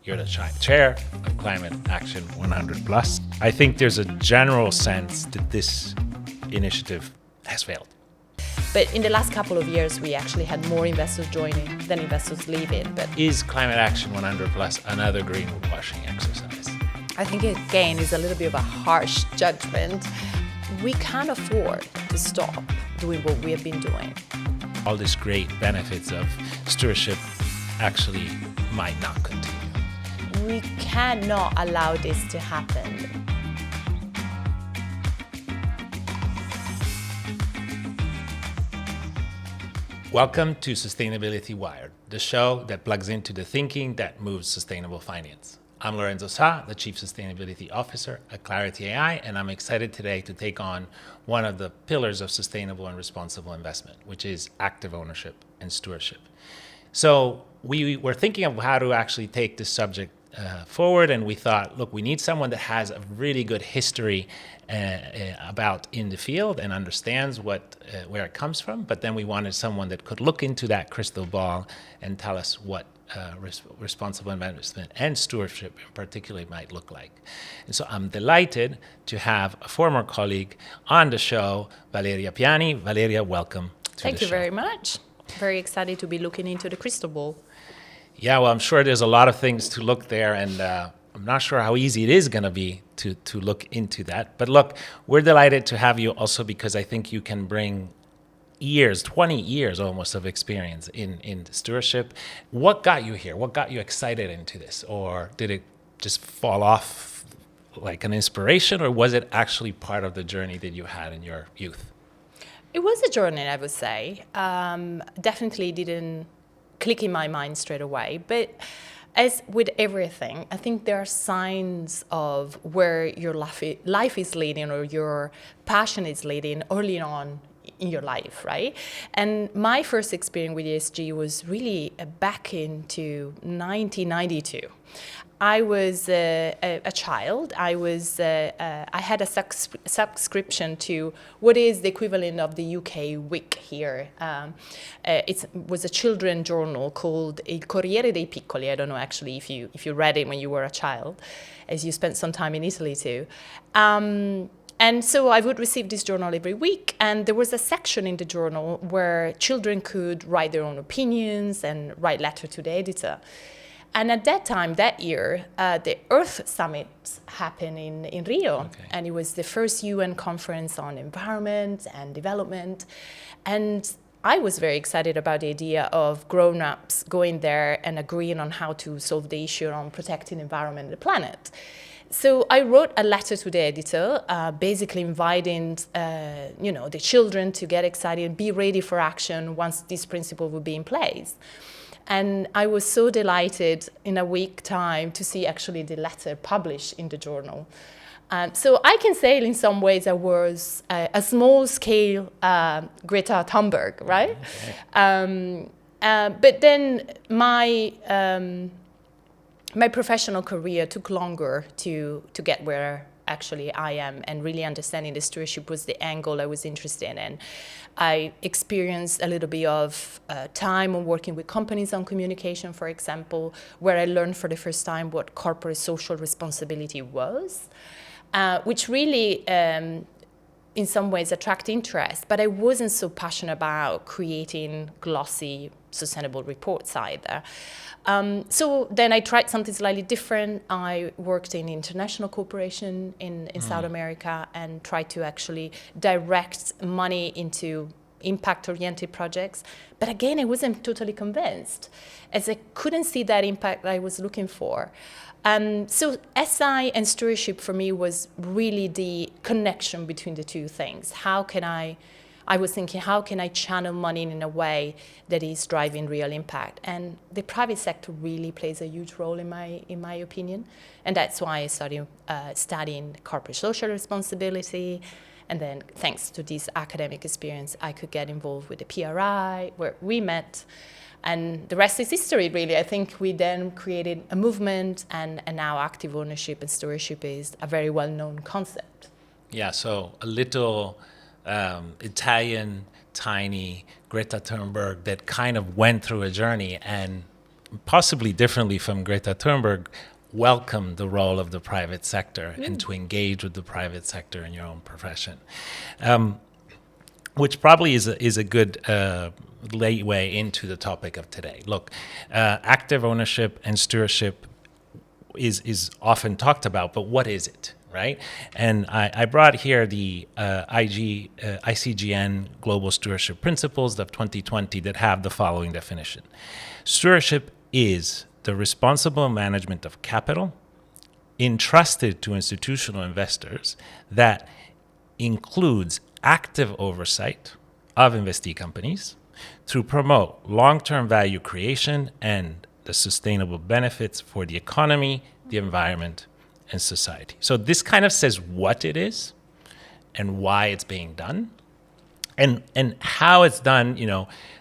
You're the chair of Climate Action 100 Plus. I think there's a general sense that this initiative has failed. But in the last couple of years, we actually had more investors joining than investors leaving. But is Climate Action 100 Plus another greenwashing exercise? I think, again, is a little bit of a harsh judgment. We can't afford to stop doing what we have been doing. All these great benefits of stewardship actually might not continue. We cannot allow this to happen. Welcome to Sustainability Wired, the show that plugs into the thinking that moves sustainable finance. I'm Lorenzo, the Chief Sustainability Officer at Clarity AI, and I'm excited today to take on one of the pillars of sustainable and responsible investment, which is active ownership and stewardship. So we were thinking of how to actually take this subject forward, and we thought, look, we need someone that has a really good history about in the field and understands where it comes from, but then we wanted someone that could look into that crystal ball and tell us what responsible investment and stewardship in particular might look like. And so I'm delighted to have a former colleague on the show, Valeria Piani. Valeria, welcome to the show. Thank you very much. Very excited to be looking into the crystal ball. Yeah, well, I'm sure there's a lot of things to look there, and I'm not sure how easy it is going to be to look into that. But look, we're delighted to have you also because I think you can bring 20 years almost of experience in stewardship. What got you here? What got you excited into this? Or did it just fall off like an inspiration, or was it actually part of the journey that you had in your youth? It was a journey, I would say. Definitely didn't click in my mind straight away. But as with everything, I think there are signs of where your life is leading or your passion is leading early on in your life, right? And my first experience with ESG was really back into 1992. I was a child. I had a subscription to what is the equivalent of the UK week here. It was a children's journal called Il Corriere dei Piccoli. I don't know actually if you read it when you were a child, as you spent some time in Italy too. And so I would receive this journal every week, and there was a section in the journal where children could write their own opinions and write letters to the editor. And at that time, that year, the Earth Summit happened in Rio. Okay. And it was the first UN conference on environment and development. And I was very excited about the idea of grown-ups going there and agreeing on how to solve the issue on protecting the environment and the planet. So I wrote a letter to the editor, basically inviting the children to get excited and be ready for action once this principle would be in place. And I was so delighted in a week's time to see actually the letter published in the journal. So I can say in some ways I was a small-scale Greta Thunberg, right? Okay. But then my professional career took longer to get where actually I am, and really understanding the stewardship was the angle I was interested in. I experienced a little bit of time on working with companies on communication, for example, where I learned for the first time what corporate social responsibility was, which really in some ways attract interest, but I wasn't so passionate about creating glossy, sustainable reports either. So then I tried something slightly different. I worked in international cooperation in South America and tried to actually direct money into impact-oriented projects. But again, I wasn't totally convinced, as I couldn't see that impact I was looking for. So SI and stewardship for me was really the connection between the two things. I was thinking, how can I channel money in a way that is driving real impact? And the private sector really plays a huge role in my opinion. And that's why I started studying corporate social responsibility. And then thanks to this academic experience, I could get involved with the PRI, where we met. And the rest is history, really. I think we then created a movement, and now active ownership and stewardship is a very well-known concept. Yeah, so a little Italian, tiny Greta Thunberg that kind of went through a journey and possibly differently from Greta Thunberg, welcome the role of the private sector and to engage with the private sector in your own profession, which probably is a good gateway into the topic of today. Look, active ownership and stewardship is often talked about, but what is it, right? And I brought here the ICGN Global Stewardship Principles of 2020 that have the following definition. Stewardship is the responsible management of capital entrusted to institutional investors that includes active oversight of investee companies to promote long-term value creation and the sustainable benefits for the economy, the environment, and society. So this kind of says what it is and why it's being done and how it's done,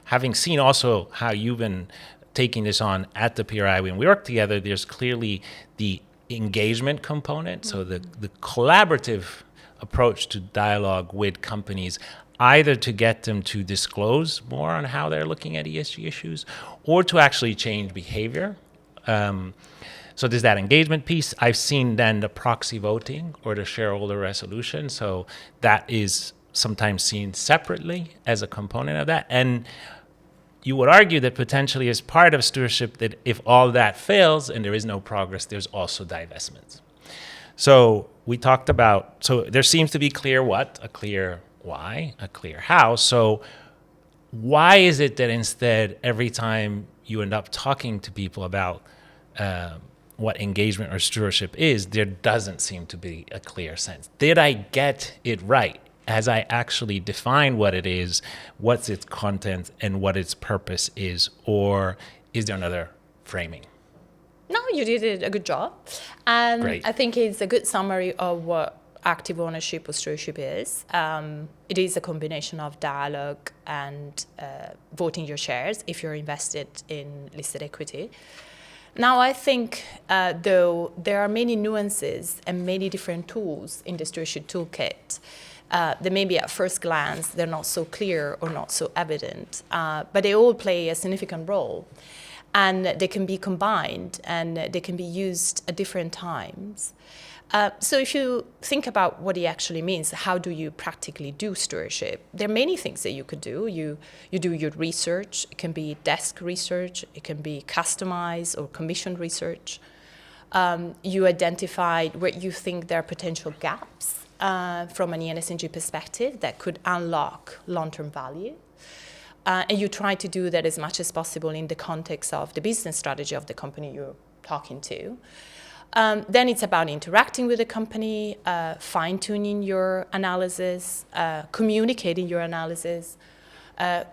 having seen also how you've been taking this on at the PRI when we work together, there's clearly the engagement component, so the collaborative approach to dialogue with companies, either to get them to disclose more on how they're looking at ESG issues or to actually change behavior. So there's that engagement piece. I've seen then the proxy voting or the shareholder resolution. So that is sometimes seen separately as a component of that. And you would argue that potentially as part of stewardship, that if all that fails and there is no progress, there's also divestments. So we talked about, so there seems to be clear what, a clear why, a clear how. So why is it that instead every time you end up talking to people about what engagement or stewardship is, there doesn't seem to be a clear sense? Did I get it right? As I actually define what it is, what's its content, and what its purpose is, or is there another framing? No, you did a good job. Great. I think it's a good summary of what active ownership or stewardship is. It is a combination of dialogue and voting your shares if you're invested in listed equity. Now, I think, though, there are many nuances and many different tools in the stewardship toolkit. That maybe at first glance they're not so clear or not so evident, but they all play a significant role, and they can be combined and they can be used at different times. So if you think about what it actually means, how do you practically do stewardship? There are many things that you could do. You do your research. It can be desk research. It can be customized or commissioned research. You identify where you think there are potential gaps from an ESG perspective that could unlock long-term value. And you try to do that as much as possible in the context of the business strategy of the company you're talking to. Then it's about interacting with the company, fine-tuning your analysis, communicating your analysis,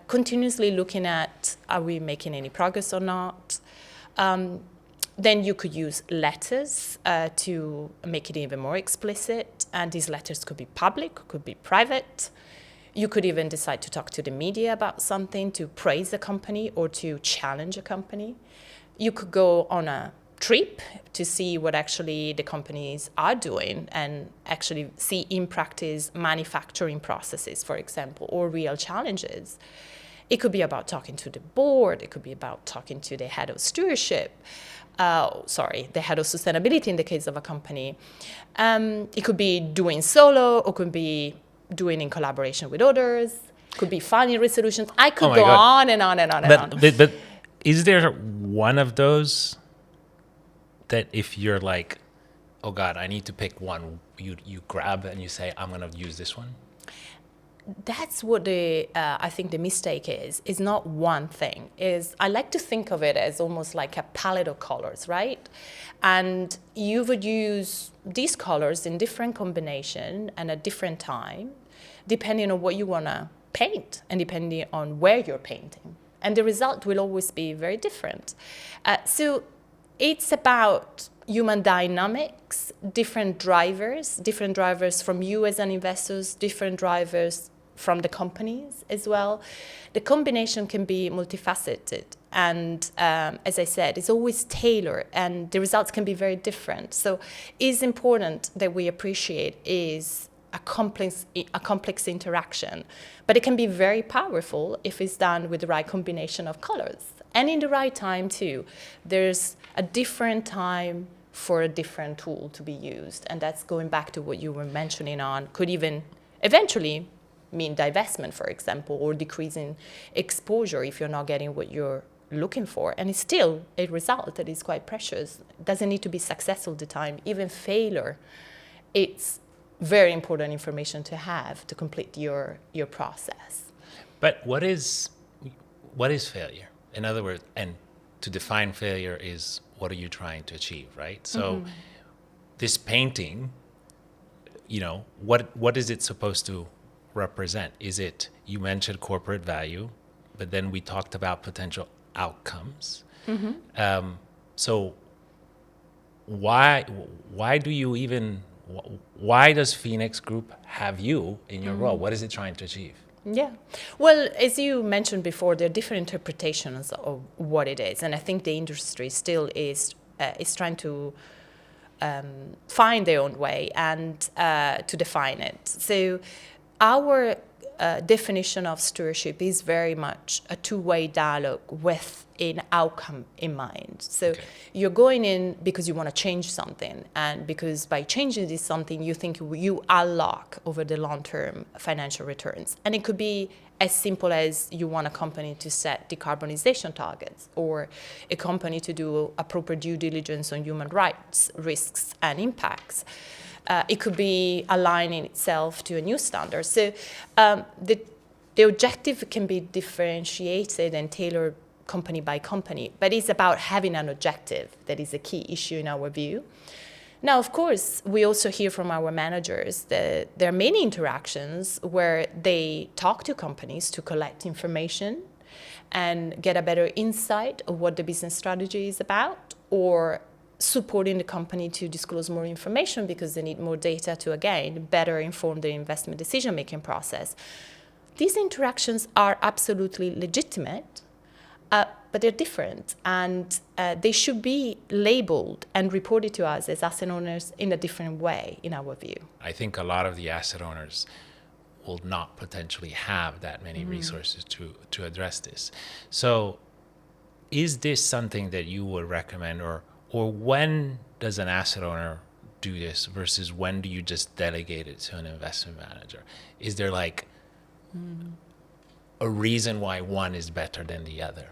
continuously looking at, are we making any progress or not? Then you could use letters to make it even more explicit, and these letters could be public, could be private. You could even decide to talk to the media about something, to praise the company or to challenge a company. You could go on a trip to see what actually the companies are doing and actually see in practice manufacturing processes, for example, or real challenges. It could be about talking to the board. It could be about talking to the head of stewardship. The head of sustainability in the case of a company. It could be doing solo, or could be doing in collaboration with others. Could be finding resolutions. I could go on and on and on and on. But is there one of those that if you're like, oh God, I need to pick one, you grab and you say, I'm going to use this one? That's what I think the mistake is. It's not one thing. I like to think of it as almost like a palette of colors, right? And you would use these colors in different combination and at different time, depending on what you want to paint and depending on where you're painting. And the result will always be very different. So it's about human dynamics, different drivers from you as an investor, different drivers from the companies as well. The combination can be multifaceted. And as I said, it's always tailored and the results can be very different. So it's important that we appreciate is a complex interaction, but it can be very powerful if it's done with the right combination of colors. and in the right time too. There's a different time for a different tool to be used, and that's going back to what you were mentioning on, could even eventually mean divestment, for example, or decreasing exposure if you're not getting what you're looking for. And it's still a result that is quite precious. It doesn't need to be successful all the time. Even failure, it's very important information to have to complete your process. But what is failure? In other words, and to define failure is, what are you trying to achieve, right? So this painting, what is it supposed to represent? Is it, you mentioned corporate value, but then we talked about potential outcomes. So why does Phoenix Group have you in your role? What is it trying to achieve? Yeah. Well, as you mentioned before, there are different interpretations of what it is. And I think the industry still is trying to find their own way and to define it. So our definition of stewardship is very much a two-way dialogue with an outcome in mind. So you're going in because you want to change something, and because by changing this something, you think you unlock over the long-term financial returns. And it could be as simple as you want a company to set decarbonization targets, or a company to do a proper due diligence on human rights, risks, and impacts. It could be aligning itself to a new standard. So the objective can be differentiated and tailored company by company, but it's about having an objective that is a key issue in our view. Now, of course, we also hear from our managers that there are many interactions where they talk to companies to collect information and get a better insight of what the business strategy is about, or supporting the company to disclose more information because they need more data to, again, better inform their investment decision-making process. These interactions are absolutely legitimate, but they're different, and they should be labeled and reported to us as asset owners in a different way, in our view. I think a lot of the asset owners will not potentially have that many resources to address this. So is this something that you would recommend, or when does an asset owner do this versus when do you just delegate it to an investment manager? Is there like a reason why one is better than the other?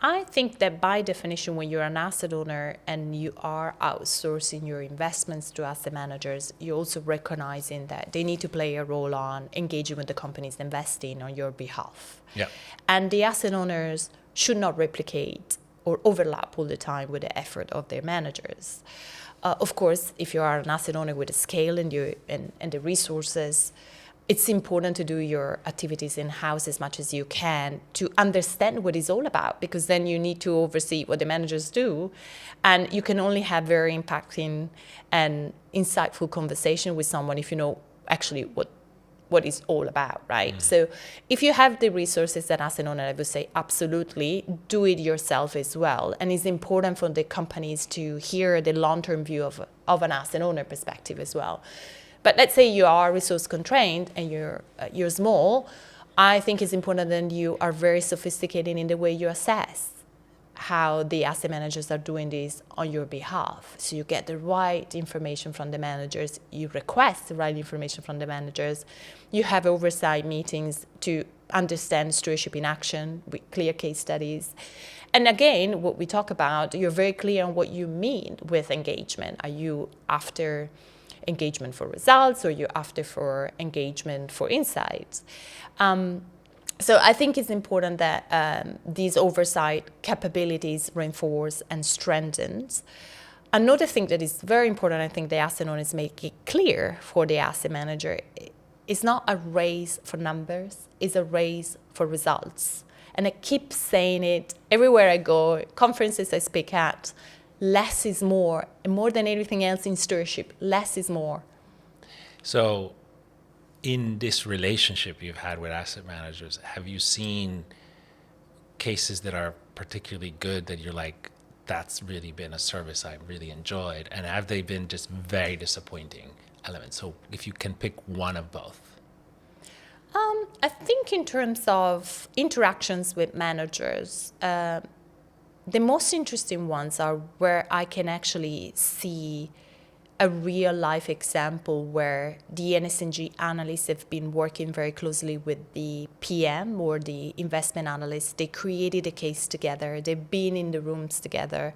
I think that by definition, when you're an asset owner and you are outsourcing your investments to asset managers, you're also recognizing that they need to play a role on engaging with the companies investing on your behalf. Yeah. And the asset owners should not replicate or overlap all the time with the effort of their managers. Of course, if you are an asset owner with the scale and the resources, it's important to do your activities in-house as much as you can to understand what it's all about, because then you need to oversee what the managers do, and you can only have very impacting and insightful conversation with someone if you know actually what it's all about, right? So if you have the resources that asset owner, I would say absolutely do it yourself as well. And it's important for the companies to hear the long-term view of an asset owner perspective as well. But let's say you are resource constrained and you're small. I think it's important that you are very sophisticated in the way you assess how the asset managers are doing this on your behalf. So you get the right information from the managers, you request the right information from the managers, you have oversight meetings to understand stewardship in action with clear case studies. And again, what we talk about, you're very clear on what you mean with engagement. Are you after engagement for results, or you're after for engagement for insights? So I think it's important that these oversight capabilities reinforce and strengthened. Another thing that is very important, I think the asset owners make it clear for the asset manager, it's not a race for numbers, it's a race for results. And I keep saying it everywhere I go, conferences I speak at, less is more, and more than anything else in stewardship, less is more. So in this relationship you've had with asset managers, have you seen cases that are particularly good that you're like, that's really been a service I've really enjoyed? And have they been just very disappointing elements? So if you can pick one of both. I think in terms of interactions with managers, the most interesting ones are where I can actually see a real life example where the NSNG analysts have been working very closely with the PM or the investment analyst. They created a case together. They've been in the rooms together.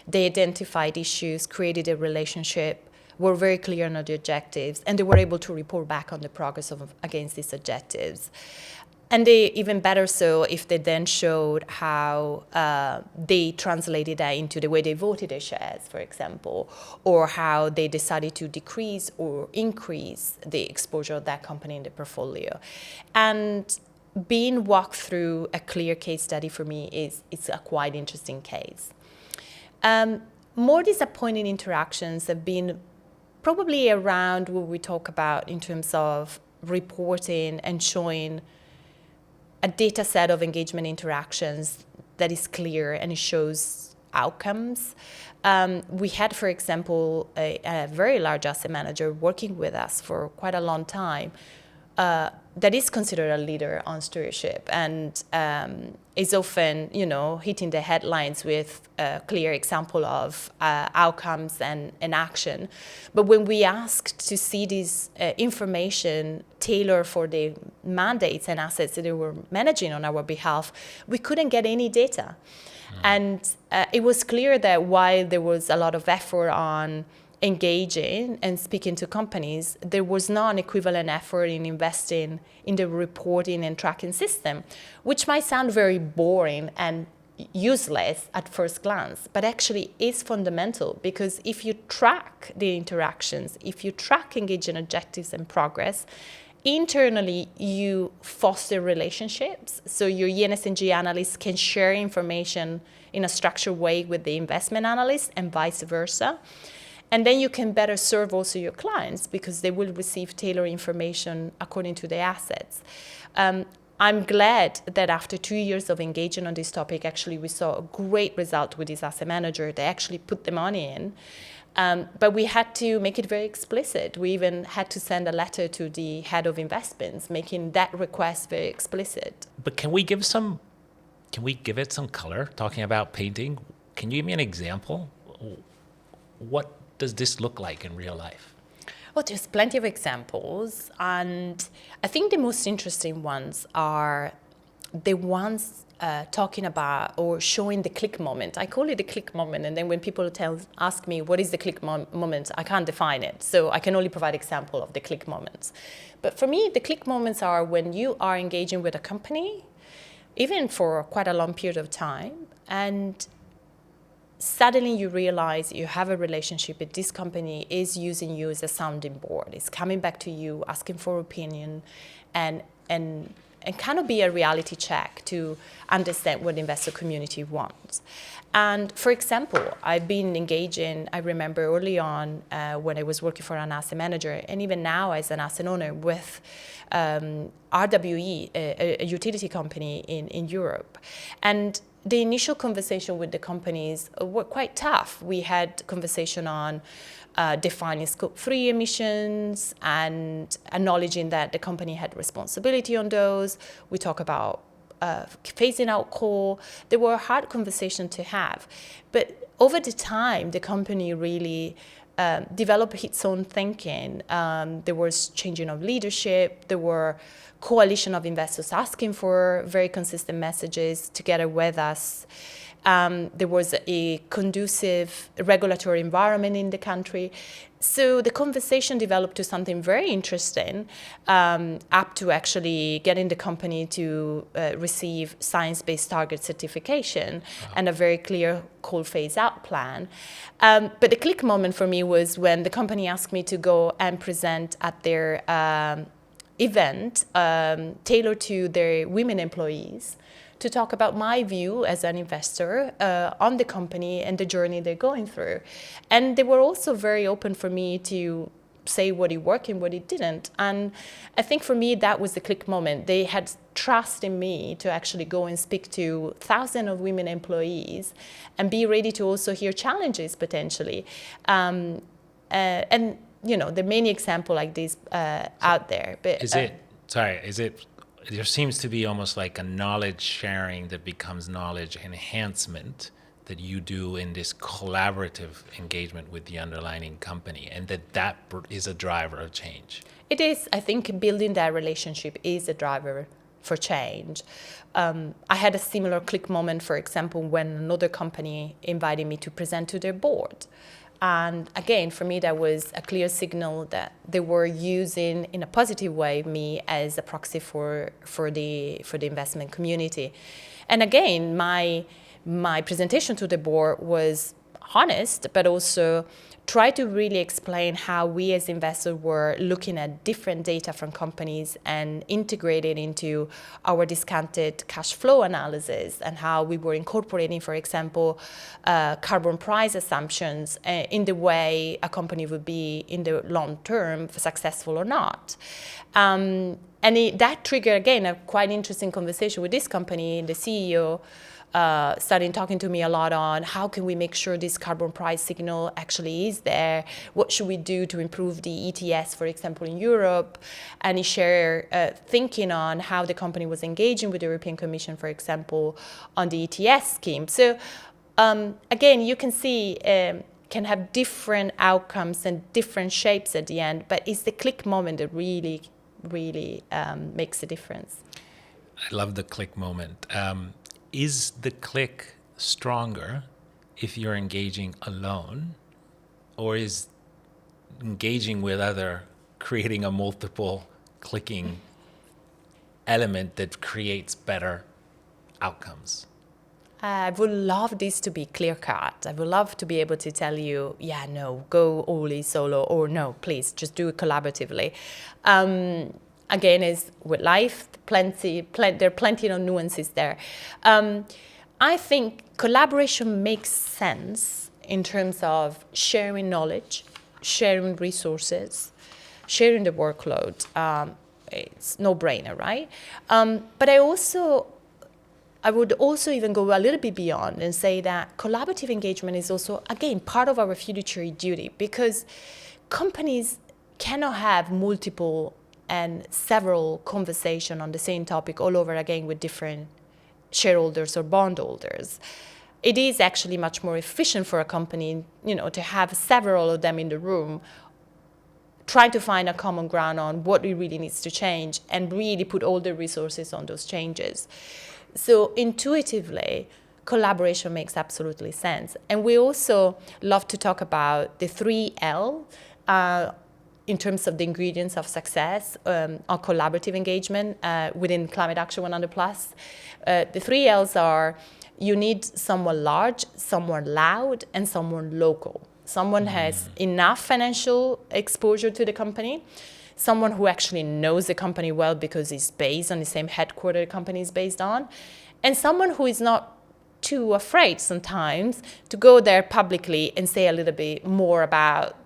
They identified issues, created a relationship, were very clear on the objectives, and they were able to report back on the progress against these objectives. And they, even better so, if they then showed how they translated that into the way they voted their shares, for example, or how they decided to decrease or increase the exposure of that company in the portfolio. And being walked through a clear case study for me is a quite interesting case. More disappointing interactions have been probably around what we talk about in terms of reporting and showing a data set of engagement interactions that is clear and it shows outcomes. We had, for example, a very large asset manager working with us for quite a long time that is considered a leader on stewardship and is often, hitting the headlines with a clear example of outcomes and action. But when we asked to see this information tailored for the mandates and assets that they were managing on our behalf, we couldn't get any data. And it was clear that while there was a lot of effort on engaging and speaking to companies, there was not an equivalent effort in investing in the reporting and tracking system, which might sound very boring and useless at first glance, but actually is fundamental, because if you track the interactions, if you track engagement objectives and progress, internally you foster relationships. So your ENSNG analysts can share information in a structured way with the investment analysts and vice versa. And then you can better serve also your clients because they will receive tailored information according to their assets. I'm glad that after 2 years of engaging on this topic, actually we saw a great result with this asset manager. They actually put the money in. But we had to make it very explicit. We even had to send a letter to the head of investments, making that request very explicit. But can we give it some color, talking about painting? Can you give me an example? What does this look like in real life? Well, there's plenty of examples, and I think the most interesting ones are the ones talking about or showing the click moment. I call it the click moment, and then when people ask me what is the click moment, I can't define it, so I can only provide example of the click moments. But for me, the click moments are when you are engaging with a company, even for quite a long period of time, and suddenly you realize you have a relationship with this company is using you as a sounding board. It's coming back to you, asking for opinion, and kind of be a reality check to understand what the investor community wants. And for example, I've been engaging, I remember early on when I was working for an asset manager, and even now as an asset owner with RWE, a utility company in Europe. And the initial conversation with the companies were quite tough. We had conversation on defining scope 3 emissions and acknowledging that the company had responsibility on those. We talk about phasing out coal. They were a hard conversation to have. But over the time, the company really developed its own thinking. There was changing of leadership. There were coalition of investors asking for very consistent messages together with us. There was a conducive regulatory environment in the country. So the conversation developed to something very interesting, up to actually getting the company to receive science-based target certification and a very clear coal phase-out plan. But the click moment for me was when the company asked me to go and present at their event tailored to their women employees, to talk about my view as an investor on the company and the journey they're going through. And they were also very open for me to say what it worked and what it didn't. And I think for me, that was the click moment. They had trust in me to actually go and speak to thousands of women employees and be ready to also hear challenges potentially. And there are many examples like this out there. But, Sorry, there seems to be almost like a knowledge sharing that becomes knowledge enhancement that you do in this collaborative engagement with the underlying company, and that is a driver of change. It is. I think building that relationship is a driver for change. I had a similar click moment, for example, when another company invited me to present to their board. And again, for me, that was a clear signal that they were using, in a positive way, me as a proxy for the investment community. And again, my presentation to the board was honest, but also try to really explain how we as investors were looking at different data from companies and integrate it into our discounted cash flow analysis, and how we were incorporating, for example, carbon price assumptions in the way a company would be in the long term, successful or not. That triggered, again, a quite interesting conversation with this company. The CEO started talking to me a lot on how can we make sure this carbon price signal actually is there, what should we do to improve the ETS, for example, in Europe, and he shared thinking on how the company was engaging with the European Commission, for example, on the ETS scheme. So again, you can see can have different outcomes and different shapes at the end, but it's the click moment that really makes a difference. I love the click moment. Is the click stronger if you're engaging alone, or is engaging with other creating a multiple clicking element that creates better outcomes? I would love this to be clear cut. I would love to be able to tell you, yeah, no, go only solo, or no, please, just do it collaboratively. Again, as with life, there are plenty of nuances there. I think collaboration makes sense in terms of sharing knowledge, sharing resources, sharing the workload. It's no-brainer, right? But I would also even go a little bit beyond and say that collaborative engagement is also, again, part of our fiduciary duty, because companies cannot have multiple and several conversations on the same topic all over again with different shareholders or bondholders. It is actually much more efficient for a company, to have several of them in the room, trying to find a common ground on what it really needs to change and really put all the resources on those changes. So intuitively, collaboration makes absolutely sense. And we also love to talk about the 3L, in terms of the ingredients of success on collaborative engagement within Climate Action 100+. The 3 Ls are: you need someone large, someone loud, and someone local. Someone has enough financial exposure to the company, someone who actually knows the company well because it's based on the same headquarter the company is based on, and someone who is not too afraid sometimes to go there publicly and say a little bit more about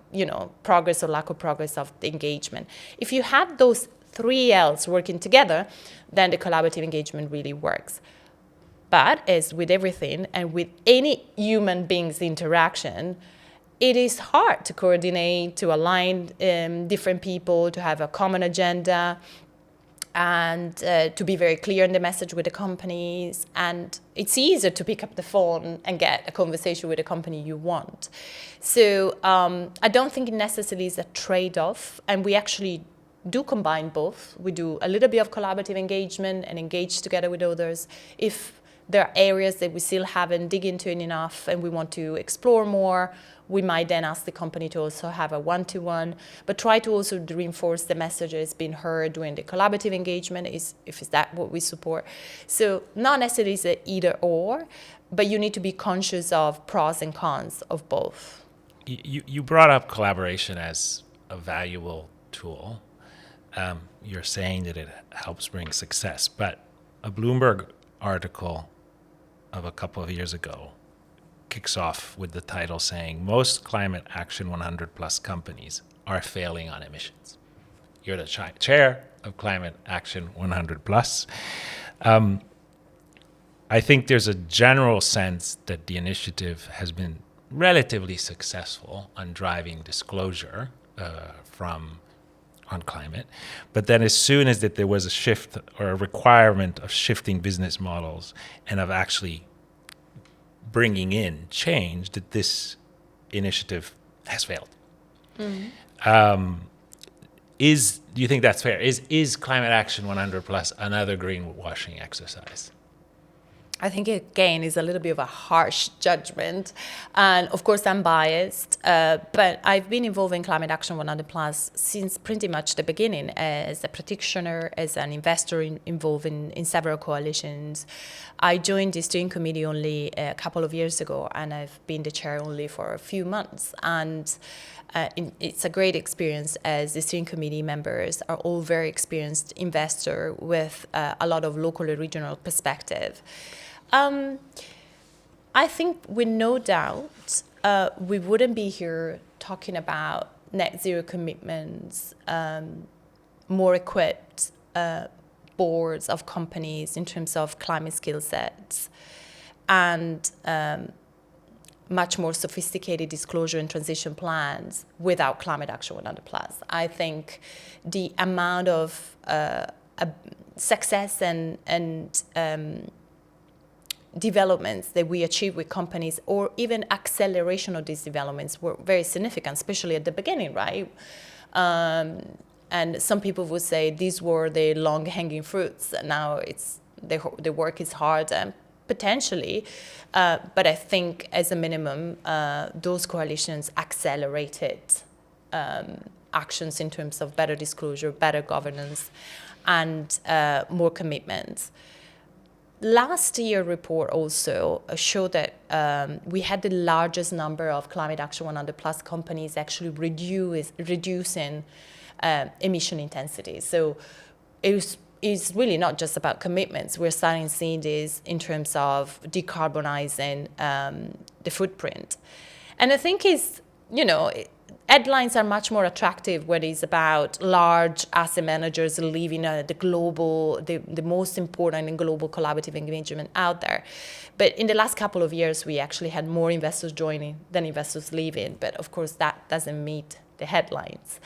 progress or lack of progress of the engagement. If you have those 3 Ls working together, then the collaborative engagement really works. But as with everything and with any human being's interaction, it is hard to coordinate, to align different people, to have a common agenda, and to be very clear in the message with the companies. And it's easier to pick up the phone and get a conversation with the company you want. So I don't think it necessarily is a trade-off. And we actually do combine both. We do a little bit of collaborative engagement and engage together with others. If there are areas that we still haven't dig into it enough and we want to explore more, we might then ask the company to also have a one-to-one, but try to also reinforce the messages being heard during the collaborative engagement, if it's that what we support. So not necessarily is it either or, but you need to be conscious of pros and cons of both. You brought up collaboration as a valuable tool. You're saying that it helps bring success, but a Bloomberg article of a couple of years ago kicks off with the title saying most Climate Action 100+ companies are failing on emissions. You're the chair of Climate Action 100+. I think there's a general sense that the initiative has been relatively successful on driving disclosure from on climate. But then as soon as that there was a shift or a requirement of shifting business models and of actually bringing in change, that this initiative has failed. Do you think that's fair? Is Climate Action 100 Plus another greenwashing exercise? I think, again, is a little bit of a harsh judgment. And of course, I'm biased, but I've been involved in Climate Action 100 Plus since pretty much the beginning as a practitioner, as an investor involved in several coalitions. I joined the steering committee only a couple of years ago, and I've been the chair only for a few months. And it's a great experience, as the steering committee members are all very experienced investors with a lot of local and regional perspective. I think with no doubt we wouldn't be here talking about net zero commitments, more equipped boards of companies in terms of climate skill sets, and much more sophisticated disclosure and transition plans without Climate Action 100 Plus. I think the amount of success and developments that we achieve with companies, or even acceleration of these developments, were very significant, especially at the beginning, right? And some people would say these were the long-hanging fruits. Now it's the work is hard, and potentially, but I think as a minimum, those coalitions accelerated actions in terms of better disclosure, better governance, and more commitments. Last year's report also showed that we had the largest number of Climate Action 100 Plus companies actually reducing emission intensity. So it's really not just about commitments. We're starting seeing this in terms of decarbonizing the footprint. And I think headlines are much more attractive when it's about large asset managers leaving the most important and global collaborative engagement out there. But in the last couple of years, we actually had more investors joining than investors leaving. But of course, that doesn't meet the headlines.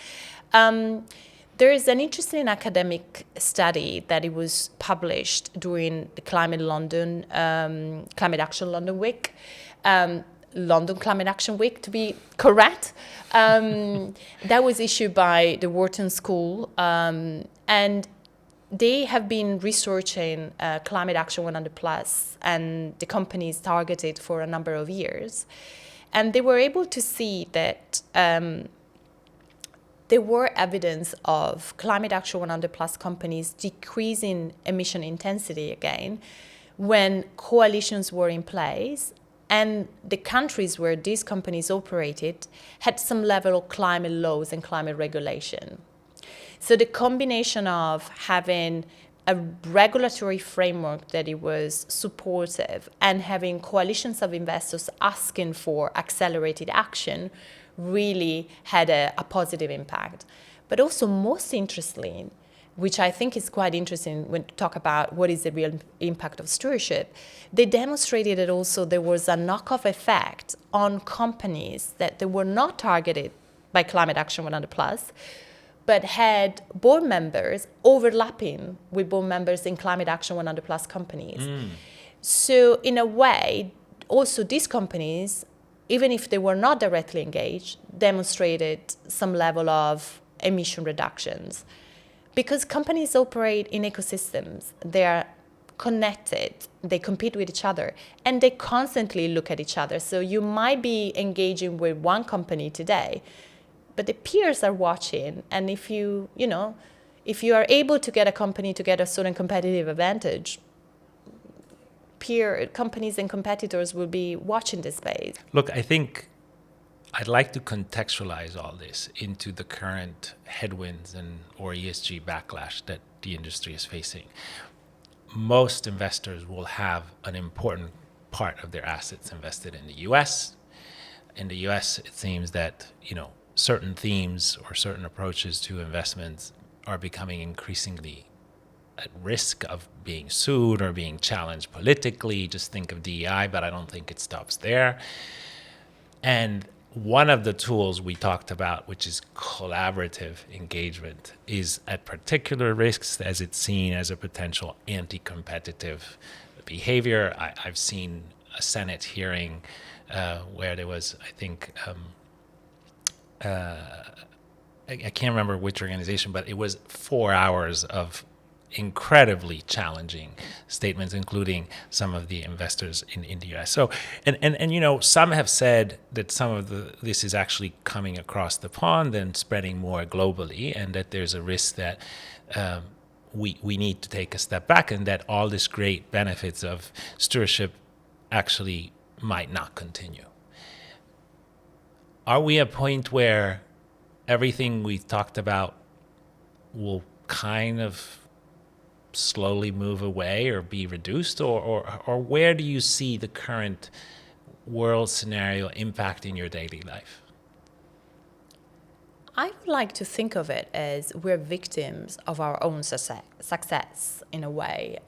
There is an interesting academic study that it was published during the Climate Action London Week. London Climate Action Week, to be correct. That was issued by the Wharton School, and they have been researching Climate Action 100 Plus and the companies targeted for a number of years. And they were able to see that there were evidence of Climate Action 100 Plus companies decreasing emission intensity again when coalitions were in place, and the countries where these companies operated had some level of climate laws and climate regulation. So the combination of having a regulatory framework that it was supportive and having coalitions of investors asking for accelerated action really had a positive impact. But also, most interestingly, which I think is quite interesting when to talk about what is the real impact of stewardship, they demonstrated that also there was a knock-off effect on companies that they were not targeted by Climate Action 100 Plus, but had board members overlapping with board members in Climate Action 100 Plus companies. So in a way, also these companies, even if they were not directly engaged, demonstrated some level of emission reductions. Because companies operate in ecosystems, they are connected, they compete with each other, and they constantly look at each other. So you might be engaging with one company today, but the peers are watching. And if you are able to get a company to get a certain competitive advantage, peer companies and competitors will be watching this space. Look, I think I'd like to contextualize all this into the current headwinds or ESG backlash that the industry is facing. Most investors will have an important part of their assets invested in the US. In the US, it seems that, certain themes or certain approaches to investments are becoming increasingly at risk of being sued or being challenged politically. Just think of DEI, but I don't think it stops there. And one of the tools we talked about, which is collaborative engagement, is at particular risks as it's seen as a potential anti-competitive behavior. I've seen a Senate hearing where there was, I think, I can't remember which organization, but it was 4 hours of incredibly challenging statements, including some of the investors in the U.S. So, and you know, some have said that some of this is actually coming across the pond and spreading more globally, and that there's a risk that we need to take a step back, and that all this great benefits of stewardship actually might not continue. Are we at a point where everything we talked about will kind of slowly move away or be reduced, or where do you see the current world scenario impacting your daily life? I would like to think of it as we're victims of our own success in a way.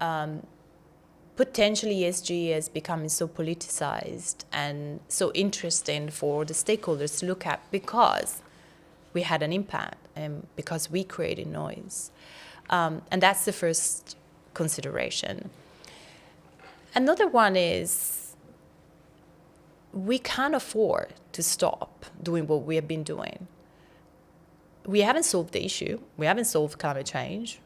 Potentially ESG is becoming so politicized and so interesting for the stakeholders to look at because we had an impact and because we created noise. And that's the first consideration. Another one is we can't afford to stop doing what we have been doing. We haven't solved the issue. We haven't solved climate change.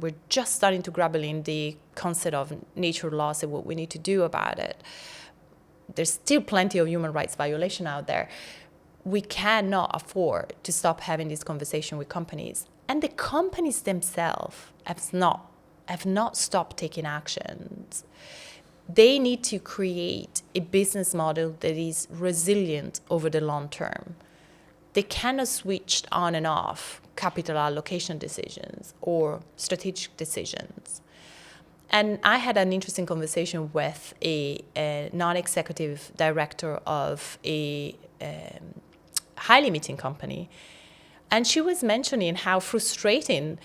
We're just starting to grapple in the concept of nature loss and what we need to do about it. There's still plenty of human rights violation out there. We cannot afford to stop having this conversation with companies. And the companies themselves have not stopped taking actions. They need to create a business model that is resilient over the long term. They cannot switch on and off capital allocation decisions or strategic decisions. And I had an interesting conversation with a non-executive director of a highly emitting company. And she was mentioning how frustrating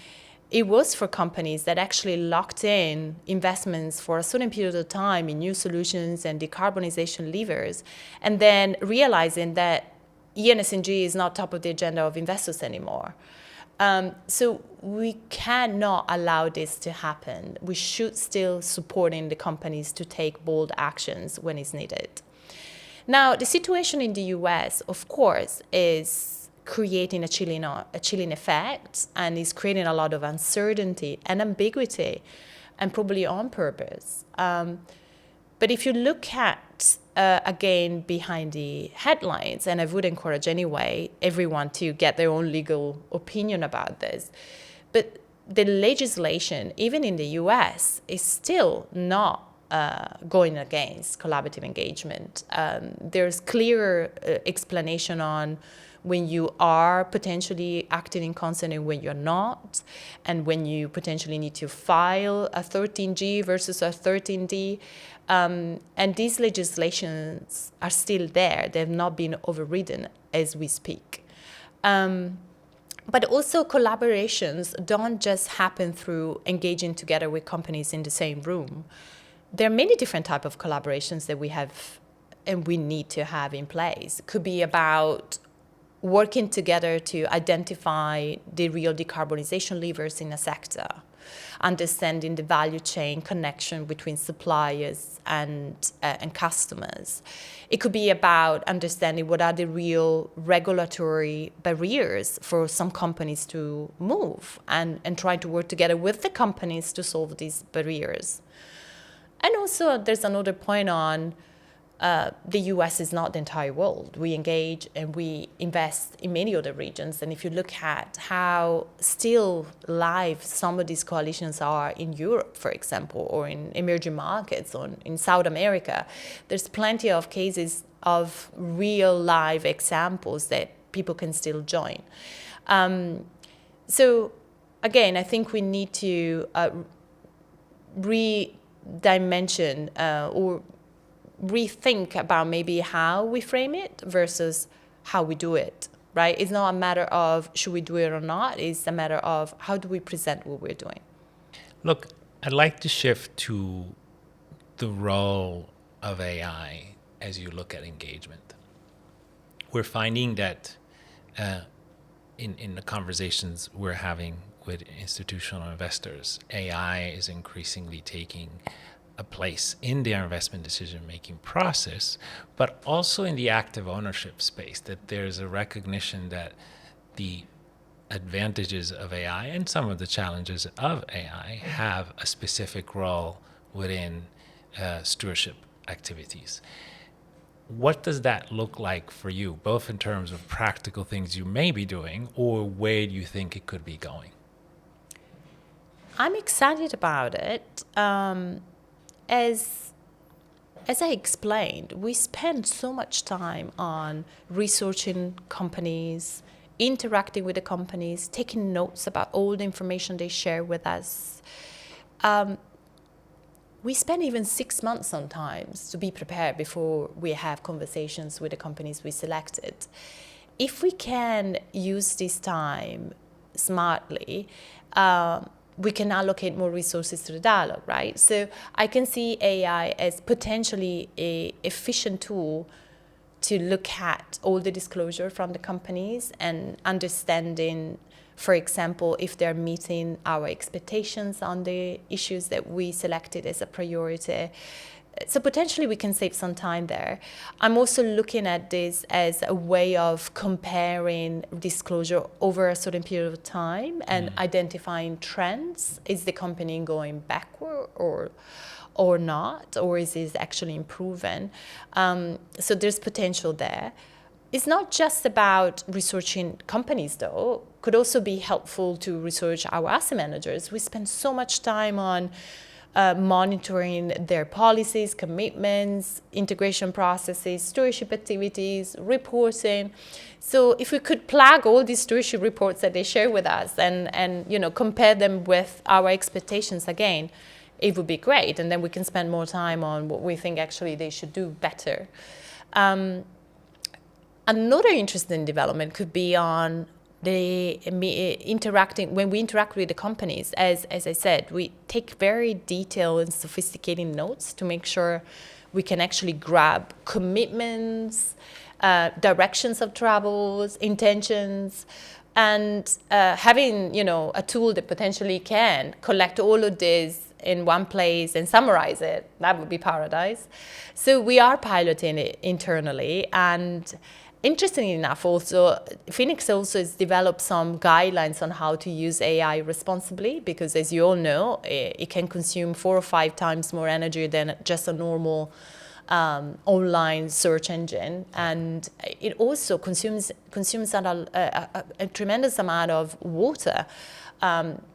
it was for companies that actually locked in investments for a certain period of time in new solutions and decarbonization levers, and then realizing that ESG is not top of the agenda of investors anymore. So we cannot allow this to happen. We should still supporting the companies to take bold actions when it's needed. Now, the situation in the US, of course, is creating a chilling effect and is creating a lot of uncertainty and ambiguity, and probably on purpose. But if you look at, again, behind the headlines, and I would encourage anyway everyone to get their own legal opinion about this, but the legislation, even in the US, is still not going against collaborative engagement. There's clear explanation on when you are potentially acting in concert and when you're not, and when you potentially need to file a 13G versus a 13D. And these legislations are still there. They've not been overridden as we speak. But also collaborations don't just happen through engaging together with companies in the same room. There are many different types of collaborations that we have and we need to have in place. It could be about working together to identify the real decarbonization levers in a sector, understanding the value chain connection between suppliers and customers. It could be about understanding what are the real regulatory barriers for some companies to move and trying to work together with the companies to solve these barriers. And also there's another point on the US is not the entire world. We engage and we invest in many other regions. And if you look at how still live some of these coalitions are in Europe, for example, or in emerging markets, or in South America, there's plenty of cases of real live examples that people can still join. So again, I think we need to redimension or rethink about maybe how we frame it versus how we do it, right? It's not a matter of should we do it or not. It's a matter of how do we present what we're doing. Look, I'd like to shift to the role of AI as you look at engagement. we're finding that in the conversations we're having with institutional investors, AI is increasingly taking a place in their investment decision-making process, but also in the active ownership space, that there's a recognition that the advantages of AI and some of the challenges of AI have a specific role within stewardship activities. What does that look like for you, both in terms of practical things you may be doing or where you think it could be going? I'm excited about it. As I explained, we spend so much time on researching companies, interacting with the companies, taking notes about all the information they share with us. We spend even 6 months sometimes to be prepared before we have conversations with the companies we selected. If we can use this time smartly, we can allocate more resources to the dialogue, right? So I can see AI as potentially an efficient tool to look at all the disclosure from the companies and understanding, for example, if they're meeting our expectations on the issues that we selected as a priority. So potentially we can save some time there. I'm also looking at this as a way of comparing disclosure over a certain period of time and identifying trends. Is the company going backward or not? Or is it actually improving? So there's potential there. It's not just about researching companies, though. Could also be helpful to research our asset managers. We spend so much time on monitoring their policies, commitments, integration processes, stewardship activities, reporting. So if we could plug all these stewardship reports that they share with us and compare them with our expectations again, it would be great. And then we can spend more time on what we think actually they should do better. Another interesting development could be on when we interact with the companies. As I said, we take very detailed and sophisticated notes to make sure we can actually grab commitments, directions of travels, intentions, and having a tool that potentially can collect all of this in one place and summarize it, that would be paradise. So we are piloting it internally, and interestingly enough, also, Phoenix also has developed some guidelines on how to use AI responsibly, because as you all know, it can consume 4 or 5 times more energy than just a normal online search engine. And it also consumes a tremendous amount of water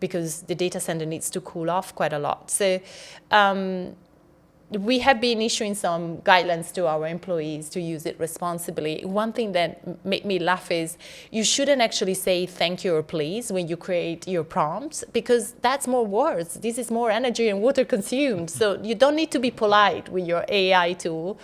because the data center needs to cool off quite a lot. So we have been issuing some guidelines to our employees to use it responsibly. One thing that made me laugh is you shouldn't actually say thank you or please when you create your prompts, because that's more words. This is more energy and water consumed. So you don't need to be polite with your AI tool.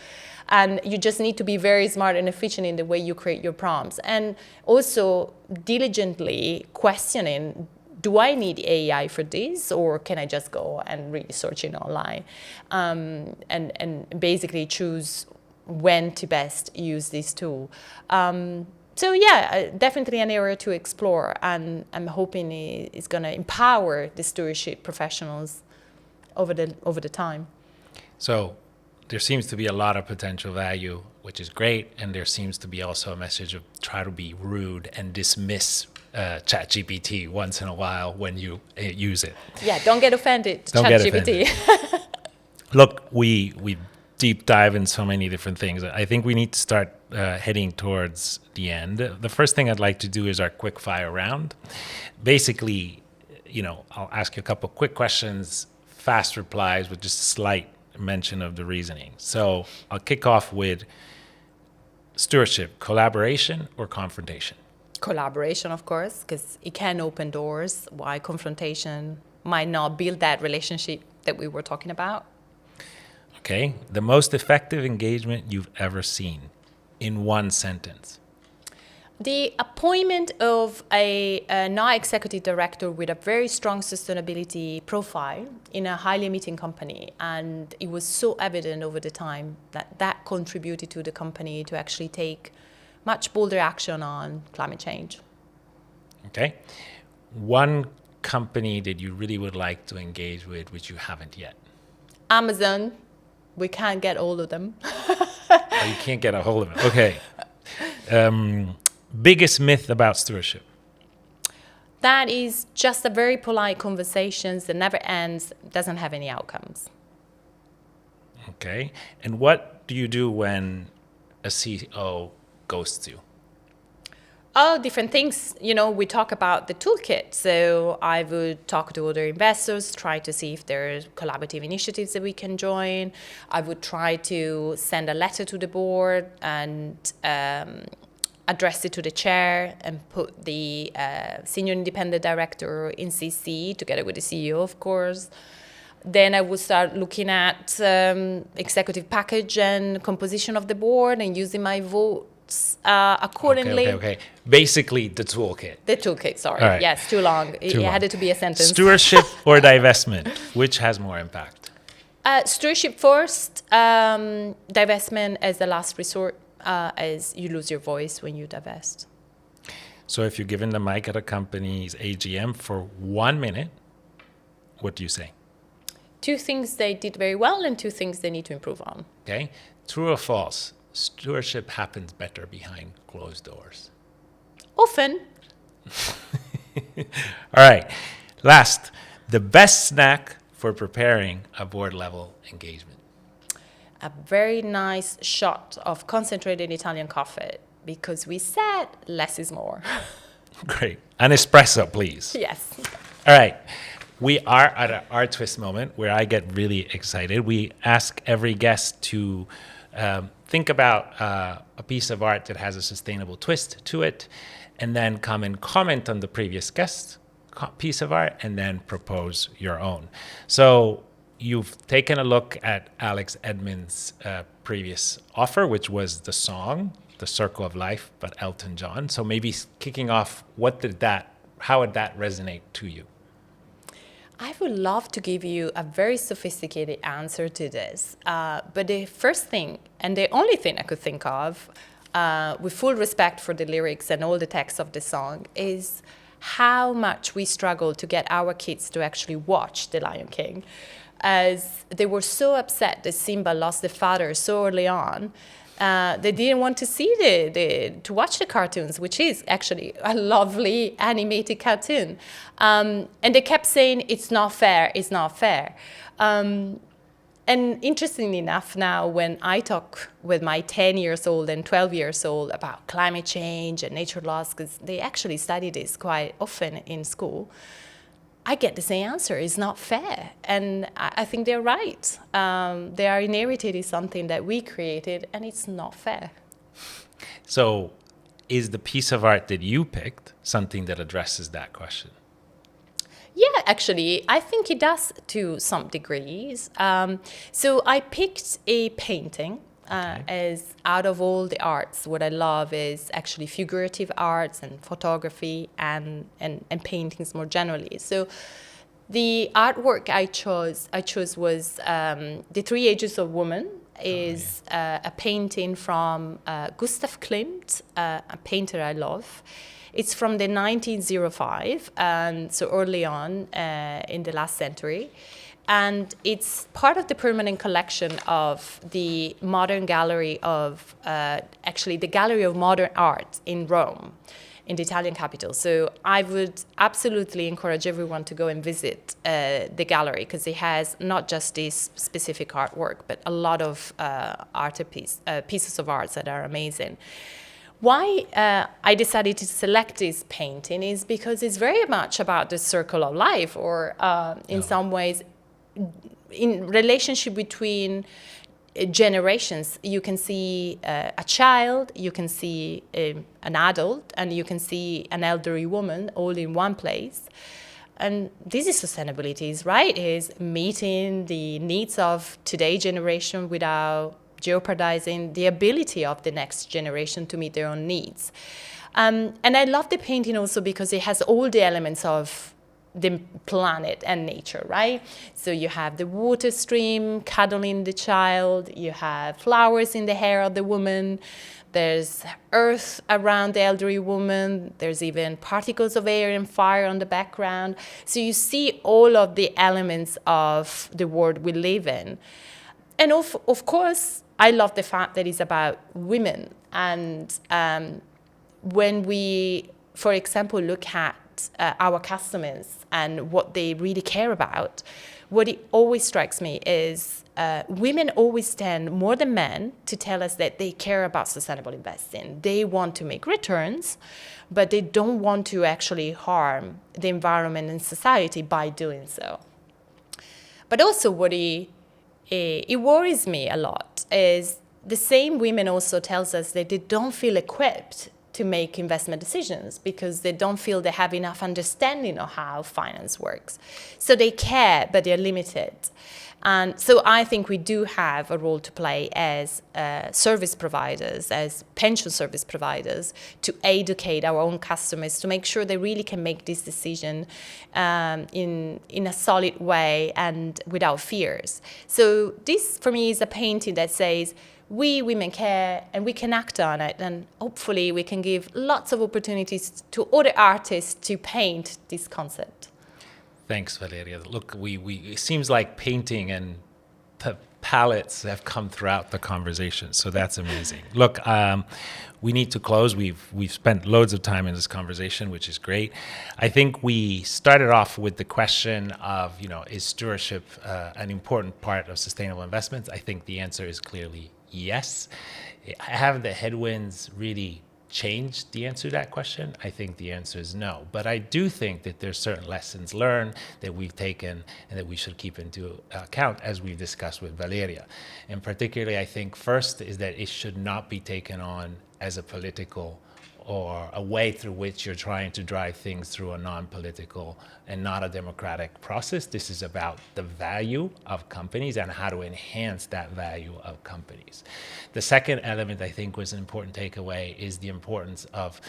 And you just need to be very smart and efficient in the way you create your prompts. And also diligently questioning, do I need AI for this, or can I just go and research it online? And basically choose when to best use this tool. So yeah, definitely an area to explore, and I'm hoping it's going to empower the stewardship professionals over the time. So there seems to be a lot of potential value, which is great, and there seems to be also a message of try to be rude and dismiss ChatGPT once in a while when you use it. Yeah, don't get offended, ChatGPT. Look, we deep dive in so many different things. I think we need to start heading towards the end. The first thing I'd like to do is our quick fire round. Basically, I'll ask you a couple quick questions, fast replies with just a slight mention of the reasoning. So I'll kick off with stewardship, collaboration or confrontation? Collaboration, of course, because it can open doors. Why confrontation might not build that relationship that we were talking about. Okay. The most effective engagement you've ever seen in one sentence? The appointment of a non-executive director with a very strong sustainability profile in a highly emitting company. And it was so evident over the time that contributed to the company to actually take much bolder action on climate change. Okay. One company that you really would like to engage with, which you haven't yet? Amazon, we can't get all of them. Oh, you can't get a hold of it. Okay. Biggest myth about stewardship? That is just a very polite conversation that never ends, doesn't have any outcomes. Okay. And what do you do when a CEO ghosts you? Oh, different things. We talk about the toolkit. So I would talk to other investors, try to see if there are collaborative initiatives that we can join. I would try to send a letter to the board and address it to the chair and put the senior independent director in CC together with the CEO, of course. Then I would start looking at executive package and composition of the board and using my votes accordingly. Okay. Basically, the toolkit. The toolkit, sorry. All right. Yes, too long. It had to be a sentence. Stewardship or divestment? Which has more impact? Stewardship first, divestment as the last resort, as you lose your voice when you divest. So if you're given the mic at a company's AGM for 1 minute, what do you say? 2 things they did very well and 2 things they need to improve on. Okay. True or false? Stewardship happens better behind closed doors. Often. All right. Last, the best snack for preparing a board level engagement. A very nice shot of concentrated Italian coffee, because we said less is more. Great. An espresso, please. Yes. All right. We are at an art twist moment where I get really excited. We ask every guest to think about a piece of art that has a sustainable twist to it, and then come and comment on the previous guest's piece of art, and then propose your own. So you've taken a look at Alex Edmonds' previous offer, which was the song, The Circle of Life, by Elton John. So maybe kicking off, how would that resonate to you? I would love to give you a very sophisticated answer to this. But the first thing, and the only thing I could think of, with full respect for the lyrics and all the text of the song, is how much we struggle to get our kids to actually watch The Lion King, as they were so upset that Simba lost the father so early on. They didn't want to see to watch the cartoons, which is actually a lovely animated cartoon. And they kept saying, it's not fair, it's not fair. And interestingly enough, now when I talk with my 10 years old and 12 years old about climate change and nature loss, because they actually study this quite often in school, I get the same answer. It's not fair. And I think they're right. They are inherited is something that we created, and it's not fair. So is the piece of art that you picked something that addresses that question? Yeah, actually, I think it does to some degrees. So I picked a painting. As out of all the arts, what I love is actually figurative arts and photography and paintings more generally. So the artwork I chose was The Three Ages of Woman, is a painting from Gustav Klimt, a painter I love. It's from the 1905, so early on in the last century. And it's part of the permanent collection of the Modern Gallery of, actually the Gallery of Modern Art in Rome, in the Italian capital. So I would absolutely encourage everyone to go and visit the gallery, because it has not just this specific artwork, but a lot of pieces of art that are amazing. Why I decided to select this painting is because it's very much about the circle of life, or in some ways, in relationship between generations. You can see a child, you can see an adult, and you can see an elderly woman all in one place. And this is sustainability, right? Is meeting the needs of today's generation without jeopardizing the ability of the next generation to meet their own needs. And I love the painting also because it has all the elements of the planet and nature, right? So you have the water stream cuddling the child, you have flowers in the hair of the woman, there's earth around the elderly woman, there's even particles of air and fire on the background. So you see all of the elements of the world we live in. And of course, I love the fact that it's about women. And when we, for example, look at our customers and what they really care about, what it always strikes me is women always stand more than men to tell us that they care about sustainable investing. They want to make returns, but they don't want to actually harm the environment and society by doing so. But also what it worries me a lot is the same women also tells us that they don't feel equipped to make investment decisions because they don't feel they have enough understanding of how finance works. So they care, but they're limited. And so I think we do have a role to play as service providers, as pension service providers, to educate our own customers to make sure they really can make this decision in a solid way and without fears. So this, for me, is a painting that says, we women care and we can act on it, and hopefully we can give lots of opportunities to other artists to paint this concept. Thanks, Valeria. Look, it seems like painting and palettes have come throughout the conversation, so that's amazing. Look, we need to close. We've spent loads of time in this conversation, which is great. I think we started off with the question of, is stewardship an important part of sustainable investments? I think the answer is clearly yes. Have the headwinds really changed the answer to that question? I think the answer is no. But I do think that there's certain lessons learned that we've taken and that we should keep into account, as we've discussed with Valeria. And particularly, I think first is that it should not be taken on as a political or a way through which you're trying to drive things through a non-political and not a democratic process. This is about the value of companies and how to enhance that value of companies. The second element I think was an important takeaway is the importance of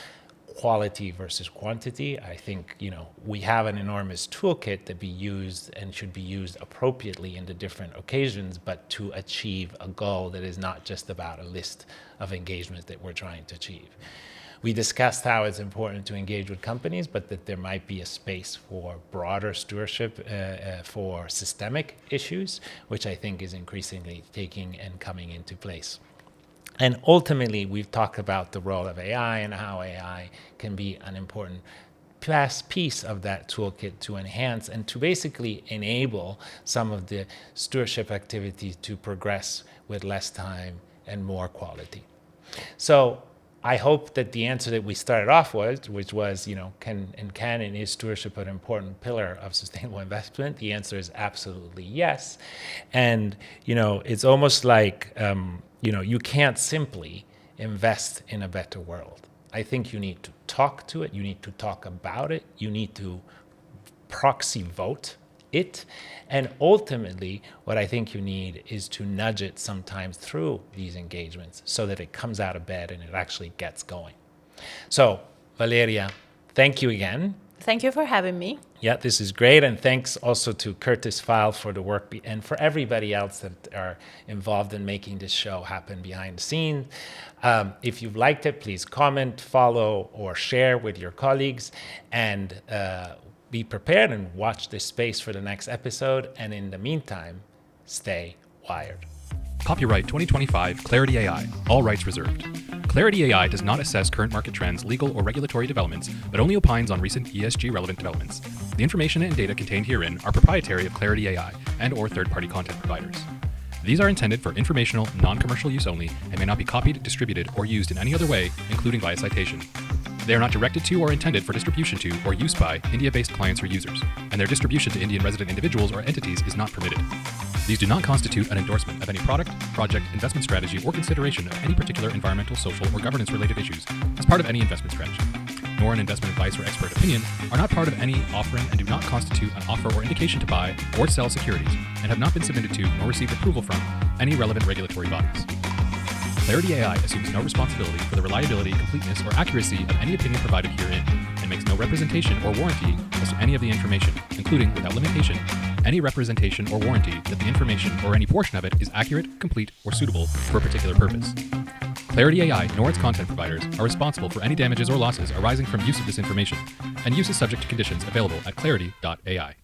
quality versus quantity. I think, we have an enormous toolkit that be used and should be used appropriately in the different occasions, but to achieve a goal that is not just about a list of engagements that we're trying to achieve. We discussed how it's important to engage with companies, but that there might be a space for broader stewardship for systemic issues, which I think is increasingly taking and coming into place. And ultimately, we've talked about the role of AI and how AI can be an important piece of that toolkit to enhance and to basically enable some of the stewardship activities to progress with less time and more quality. So I hope that the answer that we started off with, which was, can and is stewardship an important pillar of sustainable investment? The answer is absolutely yes. And, it's almost like, you can't simply invest in a better world. I think you need to talk to it. You need to talk about it. You need to proxy vote it. And ultimately, what I think you need is to nudge it sometimes through these engagements so that it comes out of bed and it actually gets going. So, Valeria, thank you again. Thank you for having me. Yeah, this is great. And thanks also to Curtis File for the work and for everybody else that are involved in making this show happen behind the scenes. If you've liked it, please comment, follow, or share with your colleagues. And be prepared and watch this space for the next episode. And in the meantime, stay wired. Copyright 2025 Clarity AI, all rights reserved. Clarity AI does not assess current market trends, legal or regulatory developments, but only opines on recent ESG relevant developments. The information and data contained herein are proprietary of Clarity AI and or third-party content providers. These are intended for informational, non-commercial use only and may not be copied, distributed, or used in any other way, including via citation. They are not directed to or intended for distribution to or use by India-based clients or users, and their distribution to Indian resident individuals or entities is not permitted. These do not constitute an endorsement of any product, project, investment strategy, or consideration of any particular environmental, social, or governance-related issues as part of any investment strategy, nor an investment advice or expert opinion, are not part of any offering and do not constitute an offer or indication to buy or sell securities, and have not been submitted to nor received approval from any relevant regulatory bodies. Clarity AI assumes no responsibility for the reliability, completeness, or accuracy of any opinion provided herein, and makes no representation or warranty as to any of the information, including, without limitation, any representation or warranty that the information or any portion of it is accurate, complete, or suitable for a particular purpose. Clarity AI nor its content providers are responsible for any damages or losses arising from use of this information, and use is subject to conditions available at clarity.ai.